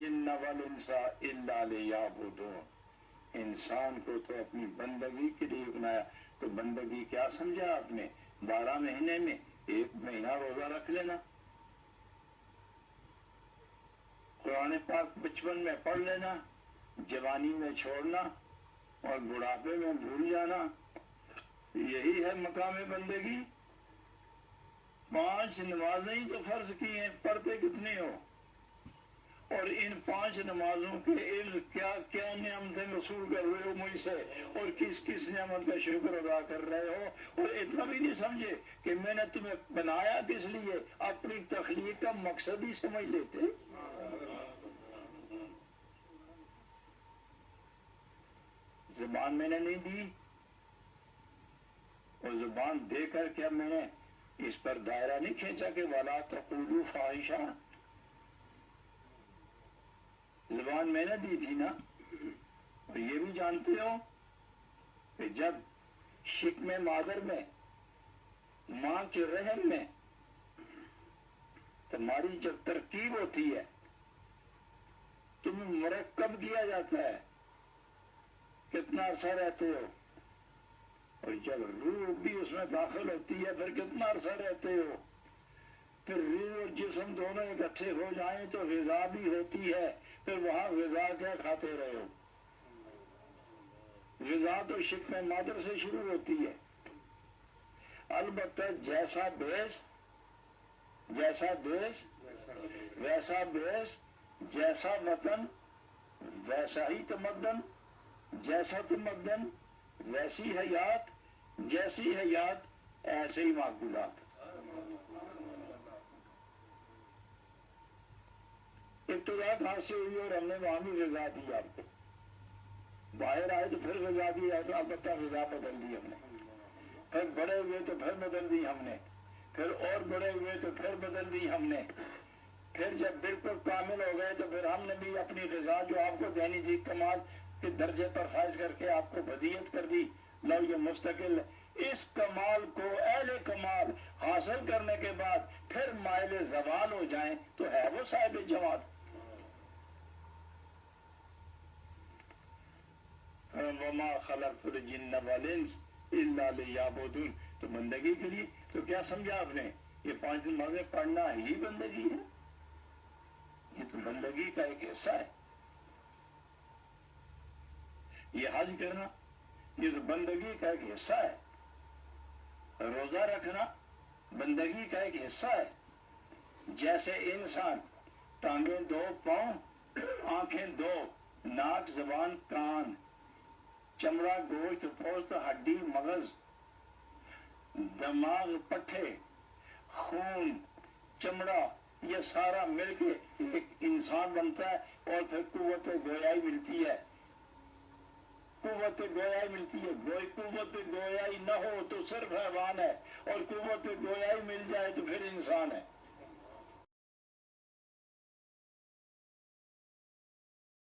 जिन्न वल इंसा इल्ला लियअबुदून। इंसान को तो अपनी बंदगी के लिए बनाया। तो बंदगी क्या समझा आपने? 12 महीने में 1 महीना रोजा रख लेना, कुरान पाक बचपन में पढ़ लेना, जवानी में छोड़ना और बुढ़ापे में भूल जाना, यही है मकाम बंदगी। 5 नमाजें ही तो फर्ज की हैं, पढ़ते कितने हो? और इन 5 नमाजों के इर्द क्या क्या नियमतें वसूल कर रहे हो मुझसे, और किस किस नियमत का शुक्र अदा कर रहे हो। और इतना भी नहीं समझे कि मैंने तुम्हें बनाया किस लिए, अपनी तखलीक का मकसद ही समझ लेते। ज़ुबान मैंने नहीं दी, और ज़ुबान देकर क्या मैंने इस पर दायरा नहीं खींचा कि वला तक़ूलू फ़ाहिशा। ज़ुबान मैंने दी थी ना। और ये भी जानते हो कि जब शिक्म मादर में, माँ के रहम में तुम्हारी जब तरकीब होती है, तुम्हें मुरक्कब किया जाता है, कितना अरसा रहते हो, और जब रूह भी उसमें दाखिल होती है फिर कितना अरसा रहते हो। फिर रूह और जिस्म दोनों इकट्ठे हो जाएं तो ग़िज़ा भी होती है, फिर वहां ग़िज़ा क्या खाते रहे हो? ग़िज़ा तो शिक्म मादर से शुरू होती है। अलबत्ता जैसा देश वैसा देश, जैसा वतन वैसा ही तमद्दन, जैसा तमद्दन वैसी हयात, जैसी हयात ऐसे ही माकूलात। इब्तिदा कहाँ से हुई और हमने वहां भी ग़िज़ा दी आपको। बाहर आए तो फिर ग़िज़ा दी, तो अलबत्ता ग़िज़ा बदल दी हमने। फिर बड़े हुए तो फिर बदल दी हमने, फिर और बड़े हुए तो फिर बदल दी हमने। फिर जब बिल्कुल कामिल हो गए तो फिर हमने भी अपनी ग़िज़ा जो आपको देनी थी कमाल के दर्जे पर फाइज करके आपको बदियत कर दी। लो ये मुस्तकिल इस कमाल को अहले कमाल हासिल करने के बाद फिर माइल ज़वाल हो जाएं तो है वो साहिब जमाल। वमा खलक़तुल जिन्न वल इंस इल्ला लियअबुदून। तो बंदगी के लिए तो क्या समझा आपने? ये 5 नमाज़ें पढ़ना ही बंदगी है। ये तो बंदगी का एक हिस्सा है। ये हज करना ये तो बंदगी का एक हिस्सा है। रोजा रखना बंदगी का एक हिस्सा है। जैसे इंसान टांगें 2, पांव, आंखें 2, नाक, जबान, कान, चमड़ा, गोश्त, पोस्त, हड्डी, मगज, दिमाग, पट्टे, खून, चमड़ा, ये सारा मिलके एक इंसान बनता है। और फिर कुव्वत गोयाई मिलती है। कुव्वत गोयाई मिलती है। कुव्वत गोयाई न हो तो सिर्फ हैवान है, और कुव्वत गोयाई मिल जाए तो फिर इंसान है।